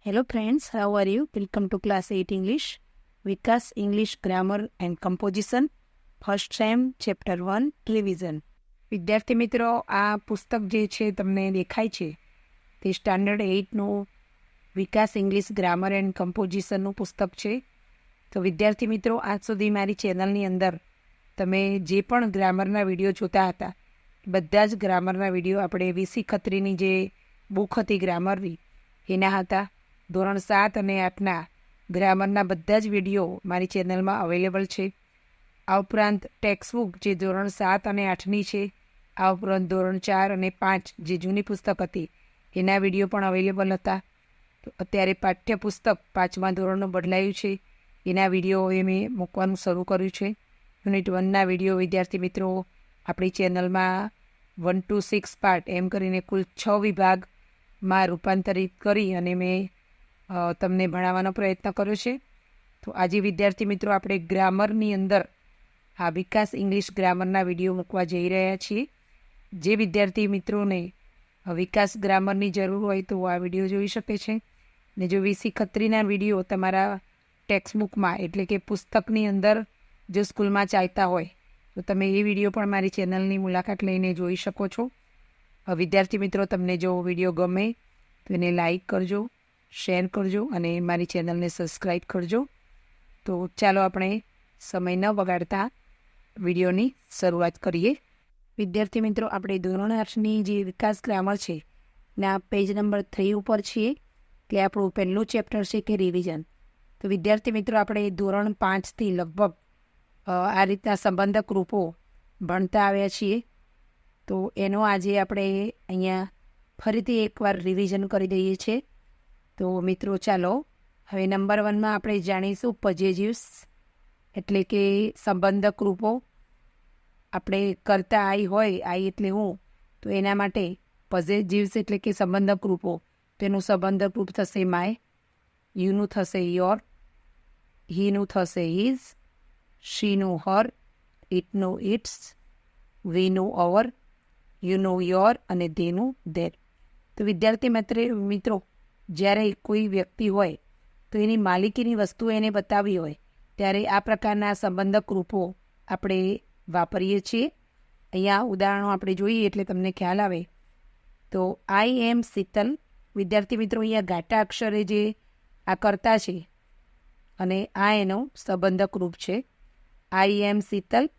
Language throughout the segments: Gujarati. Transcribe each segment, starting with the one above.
Hello friends, how are you? Welcome to class 8 English. Vikas English Grammar and Composition. First time chapter 1 revision. વિદ્યાર્થી મિત્રો, આ પુસ્તક જે છે તમને દેખાય છે તે સ્ટાન્ડર્ડ 8નું વિકાસ ઇંગ્લિશ ગ્રામર એન્ડ કમ્પોઝિશનનું પુસ્તક છે. તો વિદ્યાર્થી મિત્રો, આજ સુધી મારી ચેનલની અંદર તમે જે પણ ગ્રામરના વિડીયો જોતા હતા બધા જ ગ્રામરના વિડીયો આપણે વીસી ખત્રીની જે બુક હતી ગ્રામરની એના હતા. ધોરણ 7 અને 8ના ગ્રામરના બધા જ વિડીયો મારી ચેનલમાં અવેલેબલ છે. આ ઉપરાંત ટેક્સ્ટબુક જે ધોરણ 7 અને 8ની છે, આ ઉપરાંત ધોરણ 4 અને 5 જે જૂની પુસ્તક હતી એના વિડીયો પણ અવેલેબલ હતા. તો અત્યારે પાઠ્યપુસ્તક 5મા ધોરણનું બદલાયું છે, એના વિડીયો એ મેં મૂકવાનું શરૂ કર્યું છે. યુનિટ 1ના વિડીયો વિદ્યાર્થી મિત્રો આપણી ચેનલમાં 1 to 6 પાર્ટ એમ કરીને કુલ 6 વિભાગમાં રૂપાંતરિત કરી અને મેં તમને ભણાવવાનો પ્રયત્ન કર્યો છે. તો આજે વિદ્યાર્થી મિત્રો આપણે ગ્રામરની અંદર આ વિકાસ ઇંગ્લિશ ગ્રામરના વિડીયો મૂકવા જઈ રહ્યા છીએ. જે વિદ્યાર્થી મિત્રોને વિકાસ ગ્રામરની જરૂર હોય તો આ વિડીયો જોઈ શકે છે. ને જો વીસી ખત્રીના વિડીયો તમારા ટેક્સ્ટબુકમાં એટલે કે પુસ્તકની અંદર જો સ્કૂલમાં ચાલતા હોય તો તમે એ વિડીયો પણ મારી ચેનલની મુલાકાત લઈને જોઈ શકો છો. વિદ્યાર્થી મિત્રો, તમને જો વિડીયો ગમે તો એને લાઈક કરજો, શેર કરજો અને મારી ચેનલને સબસ્ક્રાઈબ કરજો. તો ચાલો આપણે સમય ન બગાડતા વિડીયોની શરૂઆત કરીએ. વિદ્યાર્થી મિત્રો, આપણે ધોરણ 8ની જે વિકાસ ગ્રામર છે ના પેજ નંબર 3 ઉપર છીએ. એટલે આપણું પહેલું ચેપ્ટર છે કે રિવિઝન. તો વિદ્યાર્થી મિત્રો, આપણે ધોરણ 5થી લગભગ આ રીતના સંબંધક રૂપો ભણતા આવ્યા છીએ. તો એનો આજે આપણે અહીંયા ફરીથી એકવાર રિવિઝન કરી દઈએ છીએ. તો મિત્રો ચાલો હવે નંબર 1માં આપણે જાણીશું પોઝેસિવ્સ એટલે કે સંબંધક રૂપો. આપણે કરતા આઈ હોય, આઈ એટલે હું, તો એના માટે પોઝેસિવ્સ એટલે કે સંબંધક રૂપો. તેનું સંબંધક રૂપ થશે માય, યુનું થશે યોર, હીનું થશે હિઝ, શીનું હર, ઇટનું ઇટ્સ, વીનું અવર, યુનું યોર અને ધેનું ધેર. તો વિદ્યાર્થી મિત્રો, જ્યારે કોઈ વ્યક્તિ હોય તો એની માલિકીની વસ્તુ એને બતાવી હોય ત્યારે આ પ્રકારના સંબંધક રૂપો આપણે વાપરીએ છીએ. અહીંયા ઉદાહરણો આપણે જોઈએ એટલે તમને ખ્યાલ આવે. તો આઈ એમ શીતલ. વિદ્યાર્થી મિત્રો, અહીંયા ઘાટા અક્ષરે જે આ કરતા છે અને આ એનો સંબંધક રૂપ છે. I am Sheetal,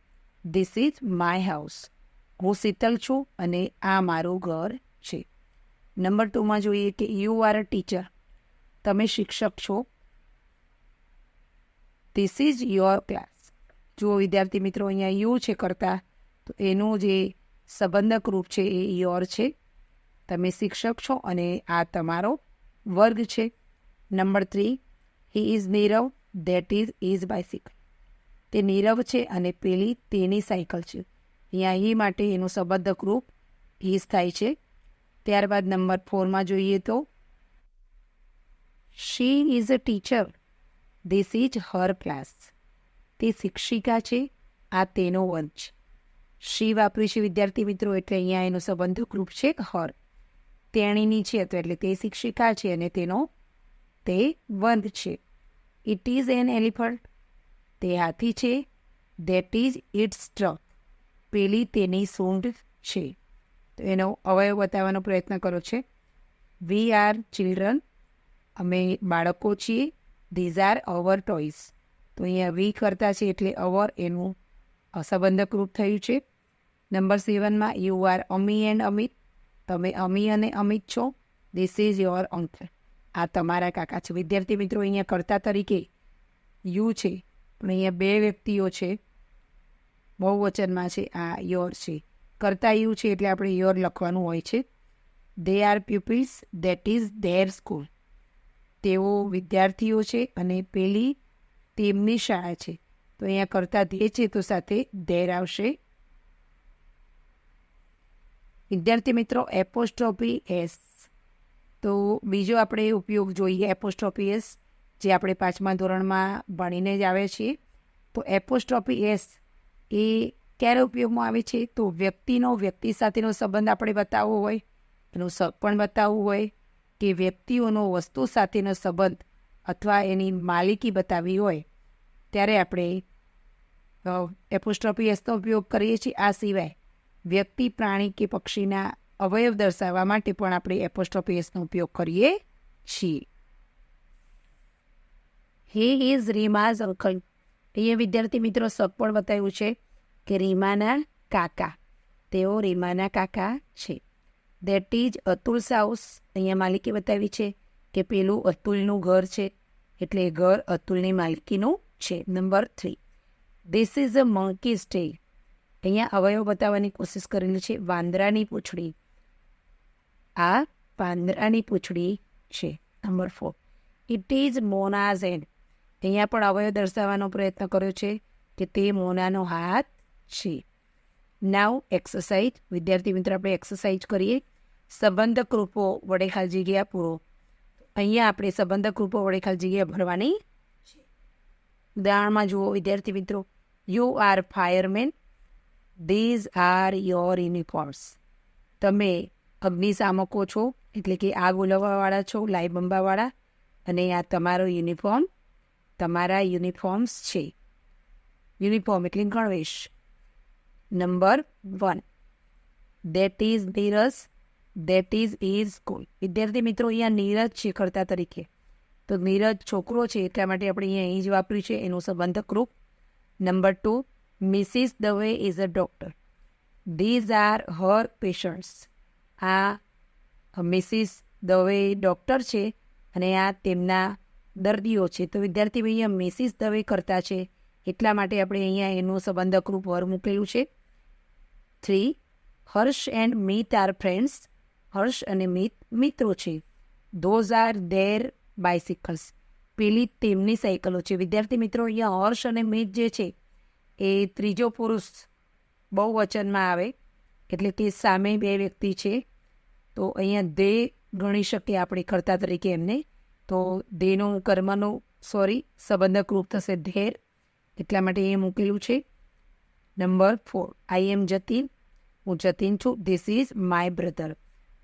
this is my house. હું શીતલ છું અને આ મારું ઘર છે. નંબર 2માં જોઈએ કે યુ આર અ ટીચર. તમે શિક્ષક છો. ધીસ ઇઝ યોર ક્લાસ. જુઓ વિદ્યાર્થી મિત્રો, અહીંયા યુ છે કરતા, તો એનું જે સંબંધક રૂપ છે એ યોર છે. તમે શિક્ષક છો અને આ તમારો વર્ગ છે. Number 3, he is Nirav, that is is bicycle. તે નીરવ છે અને પેલી તેની સાયકલ છે. અહીંયા હી માટે એનું સંબંધક રૂપ ઇઝ થાય છે. ત્યારબાદ નંબર 4માં જોઈએ તો she is a teacher, this is her class. તે શિક્ષિકા છે, આ તેનો વર્ગ છે. શી વાપરી છે વિદ્યાર્થી મિત્રો એટલે અહીંયા એનું સંબંધક રૂપ છે હર. તેણીની છે તો એટલે તે શિક્ષિકા છે અને તેનો તે વર્ગ છે. It is an elephant. તે હાથી છે. ધેટ ઇઝ ઇટ્સ ટ્રંક. પેલી તેની સૂંઢ છે. તો એનો અવયવ બતાવવાનો પ્રયત્ન કરો છે. We are children. અમે બાળકો છીએ. These are our toys. તો અહીંયા વી કરતા છે એટલે અવર એનું સંબંધક રૂપ થયું છે. નંબર 7માં you are Ami and Amit. This Ami your Amit છો. ધીસ ઇઝ યોર અંકલ. આ તમારા કાકા છે. વિદ્યાર્થી મિત્રો, અહીંયા કર્તા તરીકે યુ છે પણ અહીંયા 2 વ્યક્તિઓ છે, બહુવચનમાં છે. આ યોર છે. કરતા યુ છે એટલે આપણે યોર લખવાનું હોય છે. They are pupils, that is there school. તેઓ વિદ્યાર્થીઓ છે અને પેલી તેમની શાળા છે. તો અહીંયા કરતા ધે છે તો સાથે ધેર આવશે. વિદ્યાર્થી મિત્રો, એપોસ્ટ્રોફી એસ. તો બીજો આપણે ઉપયોગ જોઈએ એપોસ્ટ્રોફી એસ, જે આપણે 5મા ધોરણમાં ભણીને જ આવે છીએ. તો એપોસ્ટ્રોફી એસ એ ક્યારે ઉપયોગમાં આવે છે? તો વ્યક્તિ સાથેનો સંબંધ આપણે બતાવવો હોય, એનું સગ પણ બતાવવું હોય કે વ્યક્તિઓનો વસ્તુ સાથેનો સંબંધ અથવા એની માલિકી બતાવવી હોય ત્યારે આપણે એપોસ્ટ્રોફી એસનો ઉપયોગ કરીએ છીએ. આ સિવાય વ્યક્તિ, પ્રાણી કે પક્ષીના અવયવ દર્શાવવા માટે પણ આપણે એપોસ્ટ્રોફી એસનો ઉપયોગ કરીએ છીએ. He is Reema's uncle. અહીંયા વિદ્યાર્થી મિત્રો સગપણ બતાવ્યું છે કે રીમાના કાકા, તેઓ રીમાના કાકા છે. That is Atul's house. અહીંયા માલિકી બતાવી છે કે પેલું અતુલનું ઘર છે, એટલે ઘર અતુલની માલિકીનું છે. Number 3, this is a monkey's tail. અહીંયા અવયવ બતાવવાની કોશિશ કરેલી છે. વાંદરાની પૂંછડી, આ વાંદરાની પૂંછડી છે. Number 4, it is Mona's hand. અહીંયા પણ અવયવ દર્શાવવાનો પ્રયત્ન કર્યો છે કે તે મોનાનો હાથ છે. નાવ એક્સરસાઇઝ. વિદ્યાર્થી મિત્રો આપણે એક્સરસાઇઝ કરીએ. સંબંધક રૂપો વડે ખાલી જગ્યા પૂરો. અહીંયા આપણે સંબંધક રૂપો વડે ખાલી જગ્યા ભરવાની છે. ઉદાહરણમાં જુઓ વિદ્યાર્થી મિત્રો, you are fireman, these are your uniforms. તમે અગ્નિશામકો છો, એટલે કે આગ ઓલવવાવાળા છો, લાઈ બંબાવાળા, અને આ તમારો યુનિફોર્મ, તમારા યુનિફોર્મ્સ છે. યુનિફોર્મ એટલે ગણવેશ. Number 1, that is Neeraj, that is school. વિદ્યાર્થી મિત્રો અહીંયા નીરજ છે કર્તા તરીકે, તો નીરજ છોકરો છે એટલા માટે આપણે અહીંયા અહીં જ વાપર્યું છે એનું સંબંધક રૂપ. Number 2, Mrs Dave is a doctor, these are her patients. આ મિસિસ દવે ડૉક્ટર છે અને આ તેમના દર્દીઓ છે. તો વિદ્યાર્થી અહીંયા મિસિસ દવે કરતા છે એટલા માટે આપણે અહીંયા એનું સંબંધક રૂપ હર મૂકેલું છે. 3, Harsh and Mit are friends. Harsh અને મિત મિત્રો છે. Those are their bicycles. પેલી તેમની સાયકલો છે. વિદ્યાર્થી મિત્રો અહીંયા હર્ષ અને મિત જે છે એ ત્રીજો પુરુષ બહુવચનમાં આવે, એટલે કે સામે બે વ્યક્તિ છે. તો અહીંયા દે ગણી શકીએ આપણે કર્તા તરીકે એમને. તો દેનું કર્મનું સંબંધક રૂપ થશે ધેર, એટલા માટે એ મૂકેલું છે. નંબર 4, આઈ એમ જતીન. હું જતીન છું. This is my brother.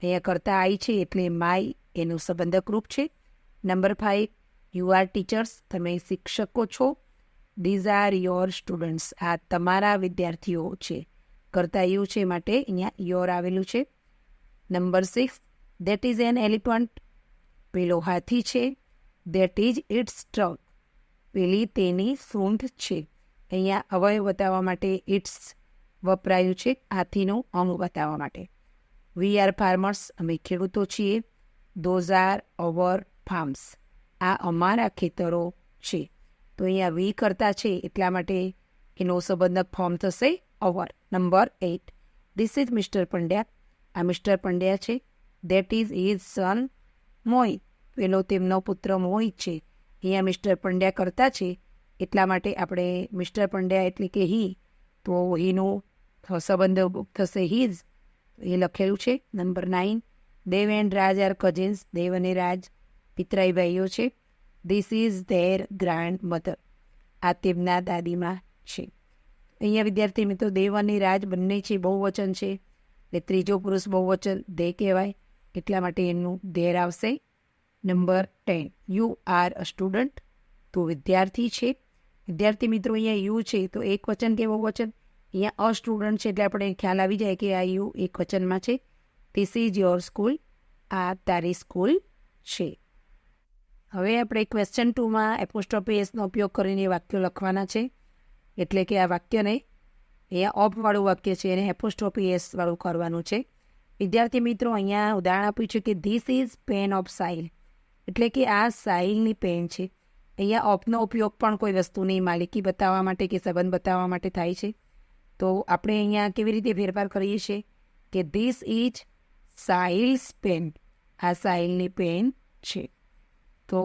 અહીંયા કરતા આઈ છે એટલે માય એનું સંબંધક રૂપ છે. Number 5, you are teachers. તમે શિક્ષકો છો. These are your students. આ તમારા વિદ્યાર્થીઓ છે. કરતા યુ છે માટે અહીંયા યોર આવેલું છે. Number 6, that is an elephant. પેલો હાથી છે. દેટ ઇઝ ઇટ્સ ટ્રંક. પેલી તેની સૂંઢ છે. અહીંયા અવયવ બતાવવા માટે ઇટ્સ વપરાયું છે, હાથીનું અંગ બતાવવા માટે. We are farmers. અમે ખેડૂતો છીએ. Those are our farms. આ અમારા ખેતરો છે. તો અહીંયા વી કરતા છે એટલા માટે એનો સંબંધક ફોર્મ થશે our. Number 8, this is mister Pandya. આ મિસ્ટર પંડ્યા છે. That is his son Mohit. પેલો તેમનો પુત્ર મોહિત છે. અહીંયા મિસ્ટર પંડ્યા કરતા છે એટલા માટે આપણે મિસ્ટર પંડ્યા એટલે કે હી, તો હીનું સંબંધ થશે હીઝ, એ લખેલું છે. Number 9, Dev and Raj are cousins. Dev અને રાજ પિતરાઈ ભાઈઓ છે. This is their grandmother. આ તેમના દાદીમાં છે. અહીંયા વિદ્યાર્થી મિત્રો દેવ અને રાજ બંને છે, બહુવચન છે, એટલે ત્રીજો પુરુષ બહુવચન દે કહેવાય, એટલા માટે એનું ધેર આવશે. Number 10, you are a student. તો વિદ્યાર્થી છે. વિદ્યાર્થી મિત્રો અહીંયા યુ છે તો એક વચન કે બહુવચન. અહીંયા અ સ્ટુડન્ટ છે એટલે આપણે ખ્યાલ આવી જાય કે આ યુ એક વચનમાં છે. ધીસ ઇઝ યોર સ્કૂલ. આ તારી સ્કૂલ છે. હવે આપણે ક્વેશ્ચન 2માં એપોસ્ટ્રોફી એસનો ઉપયોગ કરીને વાક્યો લખવાના છે. એટલે કે આ વાક્યને અહીંયા ઓફવાળું વાક્ય છે એને એપોસ્ટ્રોફી એસ વાળું કરવાનું છે. વિદ્યાર્થી મિત્રો અહીંયા ઉદાહરણ આપ્યું છે કે this is pen of Sahil. એટલે કે આ સાહિલની પેન છે. અહીંયા ઓફનો ઉપયોગ પણ કોઈ વસ્તુની માલિકી બતાવવા માટે કે સંબંધ બતાવવા માટે થાય છે. તો આપણે અહીંયા કેવી રીતે ફેરફાર કરીએ છીએ કે ધીસ ઇઝ સાહિલ્સ પેન. આ સાહિલની પેન છે. તો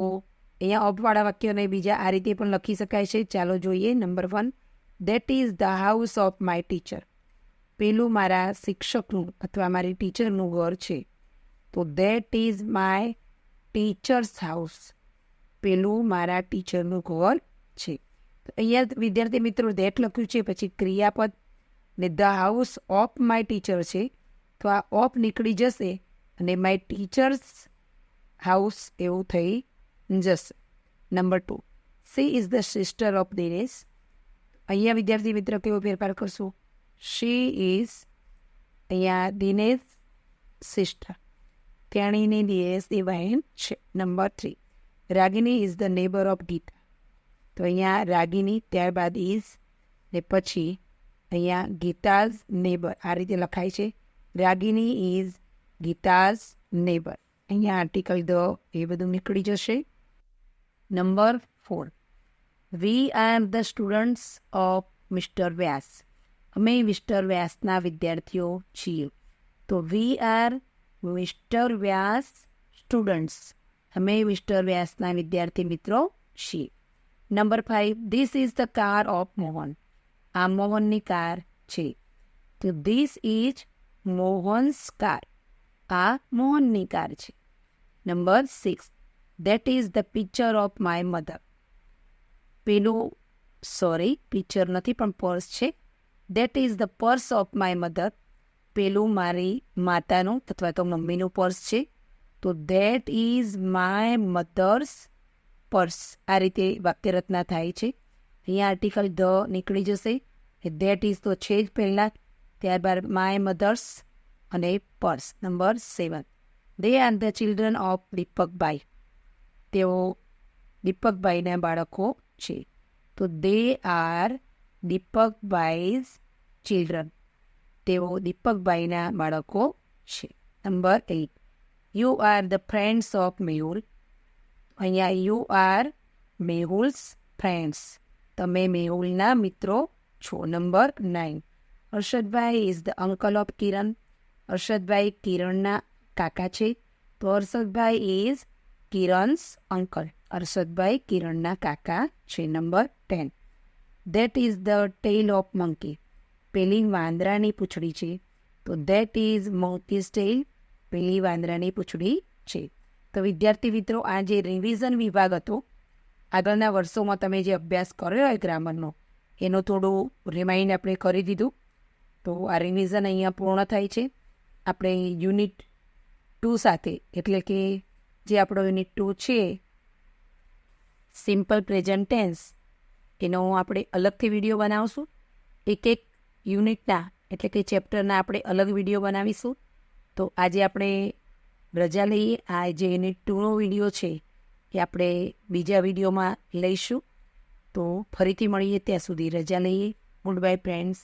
અહીંયા ઓફવાળા વાક્યોને બીજા આ રીતે પણ લખી શકાય છે. ચાલો જોઈએ. Number 1, that is the house of my teacher. પેલું મારા શિક્ષકનું અથવા મારી ટીચરનું ઘર છે. તો that is my teachers house. પેલું મારા ટીચરનું ઘર છે. તો અહીંયા વિદ્યાર્થી મિત્રો દેટ લખ્યું છે, પછી ક્રિયાપદ ને the house of my teacher છે. તો આ ઓફ નીકળી જશે અને માય ટીચર્સ હાઉસ એવું થઈ જશે. Number 2, she is the sister of Dinesh. અહીંયા વિદ્યાર્થી મિત્ર કેવો ફેરફાર કરશું? શી ઇઝ, અહીંયા દિનેશ સિસ્ટર, તેણીની દિનેશની બહેન છે. Number 3, Ragini is the neighbour of Gita. તો અહીંયા રાગિની, ત્યારબાદ ઇઝ ને પછી અહીંયા ગીતાઝ નેબર આ રીતે લખાય છે. Ragini is Geeta's neighbour. અહીંયા આર્ટિકલ ધ એ બધું નીકળી જશે. Number 4, we are the students of mister Vyas. અમે મિસ્ટર વ્યાસના વિદ્યાર્થીઓ છીએ. તો we are mister Vyas students. અમે મિસ્ટર વ્યાસના વિદ્યાર્થી મિત્રો છીએ. Number 5, this is the car of Mohan. આ મોહનની કાર છે. તો ધીસ ઇઝ મોહન્સ કાર. આ મોહનની કાર છે. Number 6, that is the picture of my mother. પેલું પિક્ચર નથી પણ પર્સ છે. That is the purse of my mother. પેલું મારી માતાનું અથવા તો મમ્મીનું પર્સ છે. તો that is my mother's purse. આ રીતે વાક્યરચના થાય છે. અહીંયા આર્ટિકલ ધ નીકળી જશે. દેટ ઇઝ તો છે જ પહેલાં, ત્યારબાદ માય મધર્સ અને purse. Number 7, they are the children of Deepakbhai. તેઓ દીપકભાઈના બાળકો છે. તો દે આર દીપકભાઈઝ ચિલ્ડ્રન. તેઓ દીપકભાઈના બાળકો છે. Number 8, you are the friends of Mehul. અહીંયા યુ આર મેહુલ્સ ફ્રેન્ડ્સ. તમે મેહુલના મિત્રો છો. Number 9, Harshadbhai is the uncle of Kiran. Harshadbhai કિરણના કાકા છે. તો હર્ષદભાઈ ઇઝ કિરણ્સ અંકલ. હર્ષદભાઈ કિરણના કાકા છે. Number 10, that is the tail of monkey. પેલી વાંદરાની પૂંછડી છે. તો દેટ ઇઝ મંકીઝ ટેલ. પેલી વાંદરાની પૂંછડી છે. તો વિદ્યાર્થી મિત્રો, આ જે રિવિઝન વિભાગ હતો, આગળના વર્ષોમાં તમે જે અભ્યાસ કર્યો હોય ગ્રામરનો, એનું થોડું રિમાઇન્ડ આપણે કરી દીધું. તો આ રિવિઝન અહીંયા પૂર્ણ થાય છે. આપણે યુનિટ 2 સાથે, એટલે કે જે આપણો યુનિટ 2 છે સિમ્પલ પ્રેઝન્ટ ટેન્સ, એનો આપણે અલગથી વિડીયો બનાવશું. એક યુનિટના એટલે કે ચેપ્ટરના આપણે અલગ વિડીયો બનાવીશું. તો આજે આપણે રજા લઈએ. આ જે યુનિટ 2નો વિડીયો છે એ આપણે બીજા વિડીયોમાં લઈશું. તો ફરીથી મળીએ, ત્યાં સુધી રજા લઈએ. Good bye friends.